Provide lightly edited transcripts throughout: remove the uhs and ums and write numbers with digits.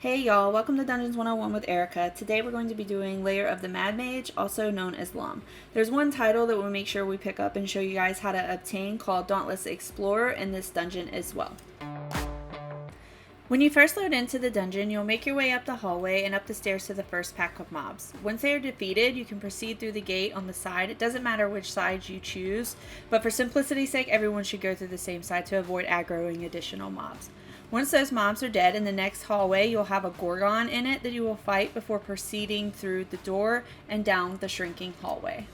Hey y'all, welcome to Dungeons 101 with Erica. Today we're going to be doing Lair of the Mad Mage, also known as Lum. There's one title that we'll make sure we pick up and show you guys how to obtain called Dauntless Explorer in this dungeon as well. When you first load into the dungeon, you'll make your way up the hallway and up the stairs to the first pack of mobs. Once they are defeated, you can proceed through the gate on the side. It doesn't matter which side you choose, but for simplicity's sake, everyone should go through the same side to avoid aggroing additional mobs. Once those mobs are dead, in the next hallway, you'll have a Gorgon in it that you will fight before proceeding through the door and down the shrinking hallway.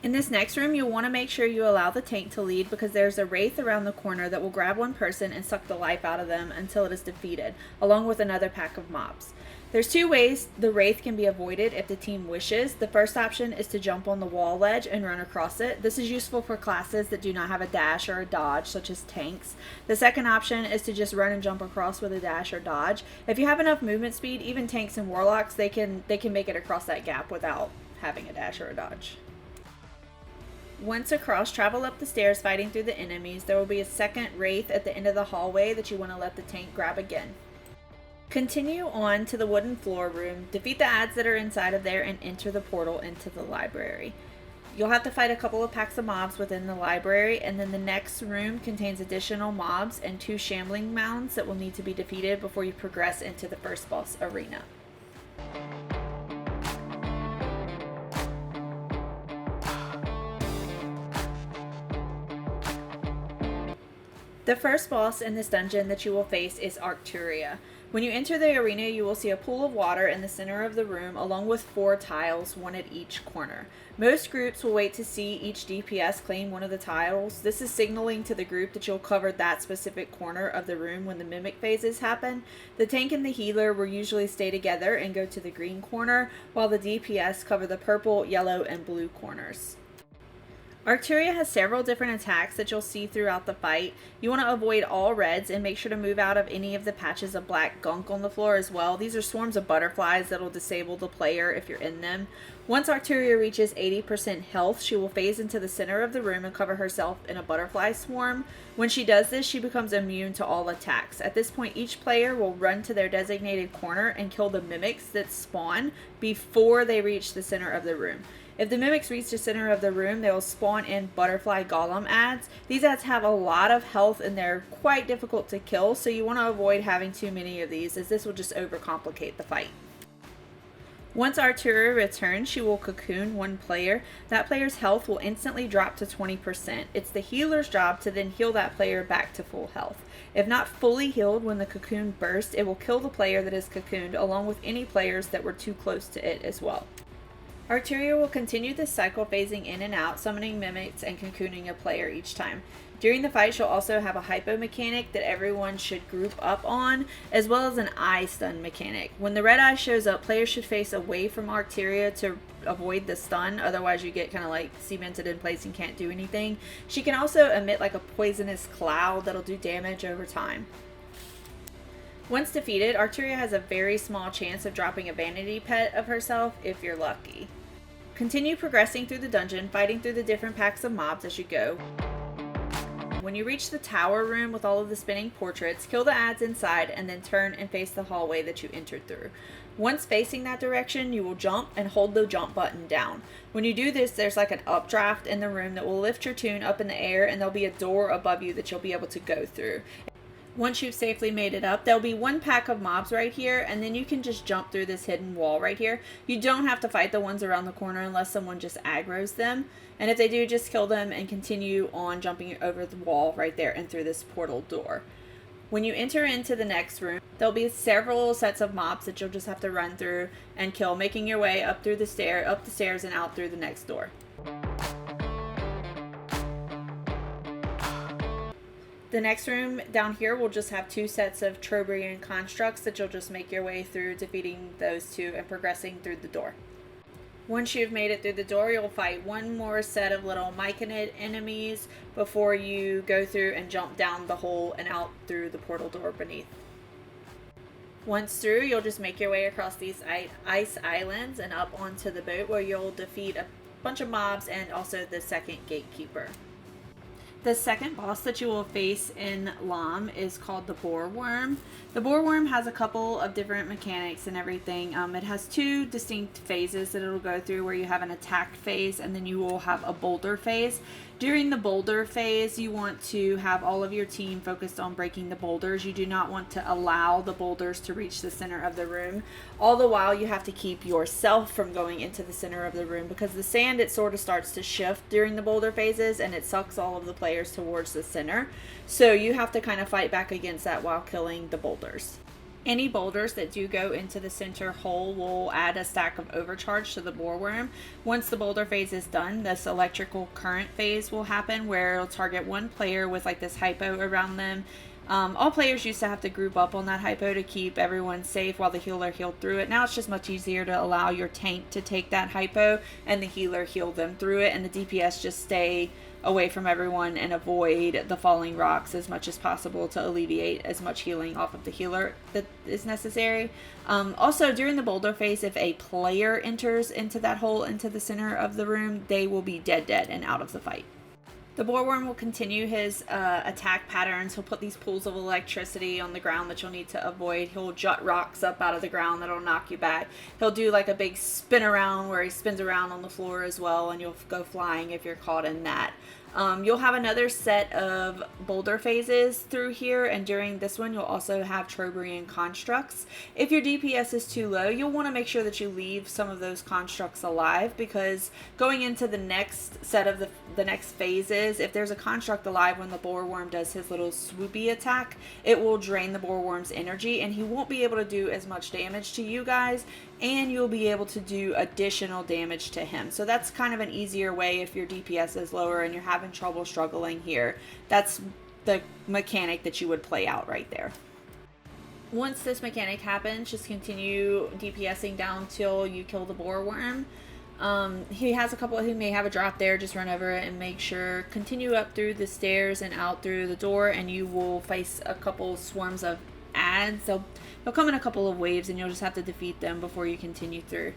In this next room, you'll want to make sure you allow the tank to lead because there's a wraith around the corner that will grab one person and suck the life out of them until it is defeated, along with another pack of mobs. There's two ways the wraith can be avoided if the team wishes. The first option is to jump on the wall ledge and run across it. This is useful for classes that do not have a dash or a dodge, such as tanks. The second option is to just run and jump across with a dash or dodge. If you have enough movement speed, even tanks and warlocks, they can make it across that gap without having a dash or a dodge. Once across, travel up the stairs fighting through the enemies. There will be a second wraith at the end of the hallway that you want to let the tank grab again. Continue on to the wooden floor room, defeat the adds that are inside of there, and enter the portal into the library. You'll have to fight a couple of packs of mobs within the library, and then the next room contains additional mobs and 2 shambling mounds that will need to be defeated before you progress into the first boss arena. The first boss in this dungeon that you will face is Arcturia. When you enter the arena, you will see a pool of water in the center of the room along with 4 tiles, one at each corner. Most groups will wait to see each DPS claim one of the tiles. This is signaling to the group that you'll cover that specific corner of the room when the mimic phases happen. The tank and the healer will usually stay together and go to the green corner, while the DPS cover the purple, yellow, and blue corners. Arcturia has several different attacks that you'll see throughout the fight. You want to avoid all reds and make sure to move out of any of the patches of black gunk on the floor as well. These are swarms of butterflies that will disable the player if you're in them. Once Arcturia reaches 80% health, she will phase into the center of the room and cover herself in a butterfly swarm. When she does this, she becomes immune to all attacks. At this point, each player will run to their designated corner and kill the mimics that spawn before they reach the center of the room. If the mimics reach the center of the room, they will spawn in butterfly golem adds. These adds have a lot of health and they're quite difficult to kill, so you want to avoid having too many of these as this will just overcomplicate the fight. Once Arcturia returns, she will cocoon one player. That player's health will instantly drop to 20%. It's the healer's job to then heal that player back to full health. If not fully healed when the cocoon bursts, it will kill the player that is cocooned along with any players that were too close to it as well. Arcturia will continue this cycle phasing in and out, summoning mimics and cocooning a player each time. During the fight, she'll also have a hypo mechanic that everyone should group up on, as well as an eye stun mechanic. When the red eye shows up, players should face away from Arcturia to avoid the stun, otherwise you get kind of like cemented in place and can't do anything. She can also emit like a poisonous cloud that'll do damage over time. Once defeated, Arcturia has a very small chance of dropping a vanity pet of herself if you're lucky. Continue progressing through the dungeon, fighting through the different packs of mobs as you go. When you reach the tower room with all of the spinning portraits, kill the adds inside and then turn and face the hallway that you entered through. Once facing that direction, you will jump and hold the jump button down. When you do this, there's like an updraft in the room that will lift your toon up in the air and there'll be a door above you that you'll be able to go through. Once you've safely made it up, there'll be one pack of mobs right here, and then you can just jump through this hidden wall right here. You don't have to fight the ones around the corner unless someone just aggroes them. And if they do, just kill them and continue on jumping over the wall right there and through this portal door. When you enter into the next room, there'll be several sets of mobs that you'll just have to run through and kill, making your way up the stairs and out through the next door. The next room down here will just have 2 sets of Trobriand constructs that you'll just make your way through, defeating those 2 and progressing through the door. Once you've made it through the door, you'll fight one more set of little myconid enemies before you go through and jump down the hole and out through the portal door beneath. Once through, you'll just make your way across these ice islands and up onto the boat where you'll defeat a bunch of mobs and also the second gatekeeper. The second boss that you will face in LOM is called the Boar Worm. The Boar Worm has a couple of different mechanics and everything. It has two distinct phases that it'll go through, where you have an attack phase and then you will have a boulder phase. During the boulder phase, you want to have all of your team focused on breaking the boulders. You do not want to allow the boulders to reach the center of the room. All the while, you have to keep yourself from going into the center of the room, because the sand, it sort of starts to shift during the boulder phases and it sucks all of the players towards the center. So you have to kind of fight back against that while killing the boulders. Any boulders that do go into the center hole will add a stack of overcharge to the Boar Worm. Once the boulder phase is done, this electrical current phase will happen, where it'll target one player with like this hypo around them. All players used to have to group up on that hypo to keep everyone safe while the healer healed through it. Now it's just much easier to allow your tank to take that hypo and the healer heal them through it, and the DPS just stay away from everyone and avoid the falling rocks as much as possible to alleviate as much healing off of the healer that is necessary. Also, during the boulder phase, if a player enters into that hole into the center of the room, they will be dead and out of the fight. The Boar Worm will continue his attack patterns. He'll put these pools of electricity on the ground that you'll need to avoid. He'll jut rocks up out of the ground that'll knock you back. He'll do like a big spin around where he spins around on the floor as well, and you'll go flying if you're caught in that. You'll have another set of boulder phases through here, and during this one you'll also have Trobriand constructs. If your DPS is too low, you'll want to make sure that you leave some of those constructs alive, because going into the next set of the next phases, if there's a construct alive when the Boar Worm does his little swoopy attack, it will drain the Boar Worm's energy and he won't be able to do as much damage to you guys, and you'll be able to do additional damage to him. So that's kind of an easier way if your DPS is lower and you're having trouble struggling here. That's the mechanic that you would play out right there. Once this mechanic happens, just continue DPSing down till you kill the Boar Worm. He has a couple who may have a drop there. Just run over it and make sure. Continue up through the stairs and out through the door, and you will face a couple swarms of ads. They'll come in a couple of waves, and you'll just have to defeat them before you continue through.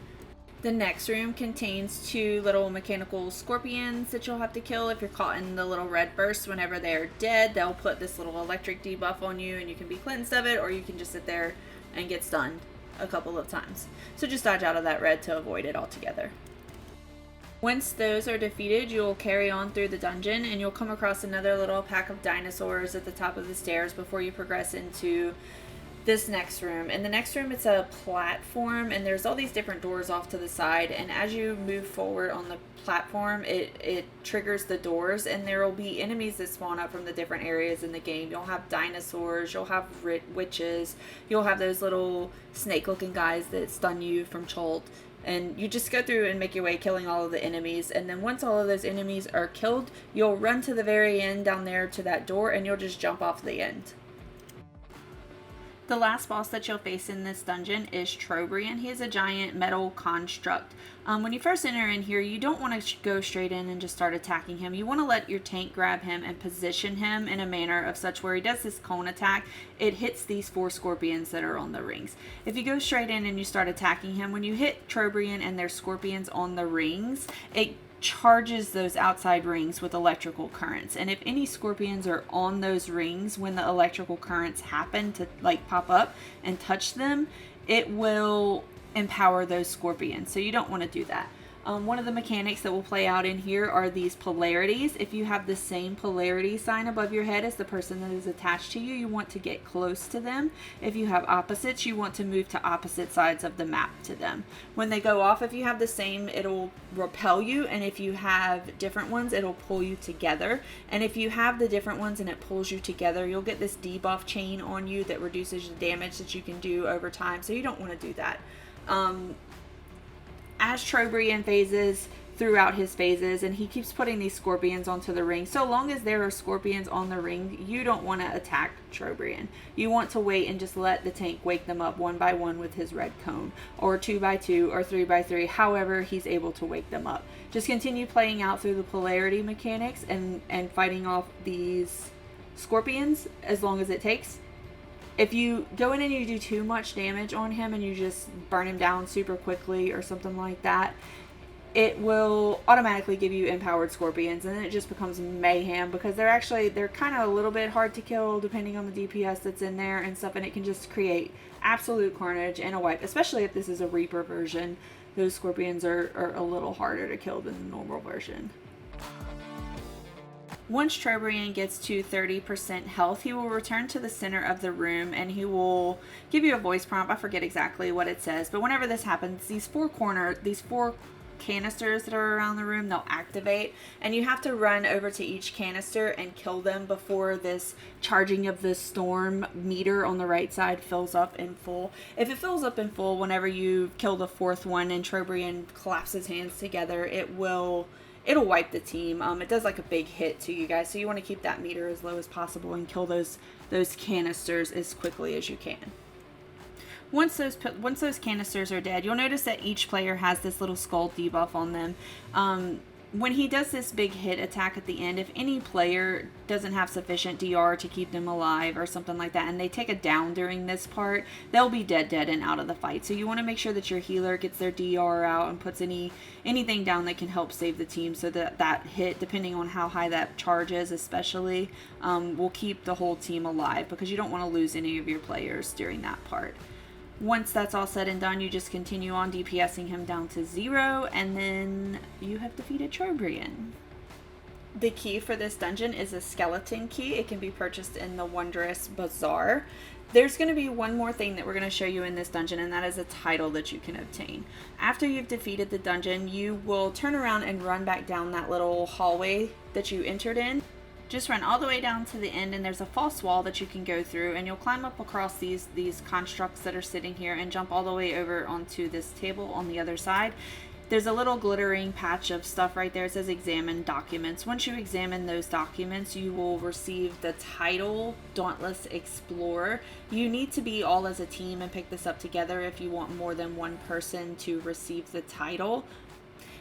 The next room contains two little mechanical scorpions that you'll have to kill. If you're caught in the little red burst, whenever they're dead, they'll put this little electric debuff on you, and you can be cleansed of it, or you can just sit there and get stunned a couple of times. So just dodge out of that red to avoid it altogether. Once those are defeated, you'll carry on through the dungeon, and you'll come across another little pack of dinosaurs at the top of the stairs before you progress into this next room. In the next room, it's a platform, and there's all these different doors off to the side, and as you move forward on the platform, it triggers the doors, and there will be enemies that spawn up from the different areas in the game. You'll have dinosaurs, you'll have witches, you'll have those little snake looking guys that stun you from Cholt. And you just go through and make your way killing all of the enemies, and then once all of those enemies are killed, you'll run to the very end down there to that door, and you'll just jump off the end. The last boss that you'll face in this dungeon is Trobriand. He is a giant metal construct. When you first enter in here, you don't want to go straight in and just start attacking him. You want to let your tank grab him and position him in a manner of such where he does this cone attack. It hits these 4 scorpions that are on the rings. If you go straight in and you start attacking him, when you hit Trobriand and there's scorpions on the rings, it charges those outside rings with electrical currents, and if any scorpions are on those rings when the electrical currents happen to like pop up and touch them, it will empower those scorpions, so you don't want to do that. One of the mechanics that will play out in here are these polarities. If you have the same polarity sign above your head as the person that is attached to you, you want to get close to them. If you have opposites, you want to move to opposite sides of the map to them. When they go off, if you have the same, it'll repel you, and if you have different ones, it'll pull you together. And if you have the different ones and it pulls you together, you'll get this debuff chain on you that reduces the damage that you can do over time, so you don't want to do that. As Trobriand phases throughout his phases, and he keeps putting these scorpions onto the ring. So long as there are scorpions on the ring, you don't want to attack Trobriand. You want to wait and just let the tank wake them up one by one with his red cone, or 2 by 2, or 3 by 3, however he's able to wake them up. Just continue playing out through the polarity mechanics and fighting off these scorpions as long as it takes. If you go in and you do too much damage on him and you just burn him down super quickly or something like that, it will automatically give you empowered scorpions, and then it just becomes mayhem because they're kind of a little bit hard to kill depending on the DPS that's in there and stuff, and it can just create absolute carnage and a wipe, especially if this is a Reaper version. Those scorpions are a little harder to kill than the normal version. Once Trobriand gets to 30% health, he will return to the center of the room and he will give you a voice prompt. I forget exactly what it says, but whenever this happens, these four canisters that are around the room, they'll activate, and you have to run over to each canister and kill them before this charging of the storm meter on the right side fills up in full. If it fills up in full whenever you kill the fourth one and Trobriand claps his hands together, it'll wipe the team. It does like a big hit to you guys, so you want to keep that meter as low as possible and kill those canisters as quickly as you can. Once those canisters are dead, you'll notice that each player has this little skull debuff on them. When he does this big hit attack at the end, if any player doesn't have sufficient DR to keep them alive or something like that, and they take a down during this part, they'll be dead and out of the fight. So you want to make sure that your healer gets their DR out and puts anything down that can help save the team, so that hit, depending on how high that charge is especially, will keep the whole team alive, because you don't want to lose any of your players during that part. Once that's all said and done, you just continue on DPSing him down to 0, and then you have defeated Trobriand. The key for this dungeon is a skeleton key. It can be purchased in the Wondrous Bazaar. There's going to be one more thing that we're going to show you in this dungeon, and that is a title that you can obtain. After you've defeated the dungeon, you will turn around and run back down that little hallway that you entered in. Just run all the way down to the end, and there's a false wall that you can go through, and you'll climb up across these constructs that are sitting here and jump all the way over onto this table on the other side. There's a little glittering patch of stuff right there. It says examine documents. Once you examine those documents, you will receive the title Dauntless Explorer. You need to be all as a team and pick this up together if you want more than one person to receive the title.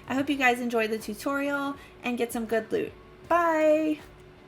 I hope you guys enjoyed the tutorial and get some good loot. Bye!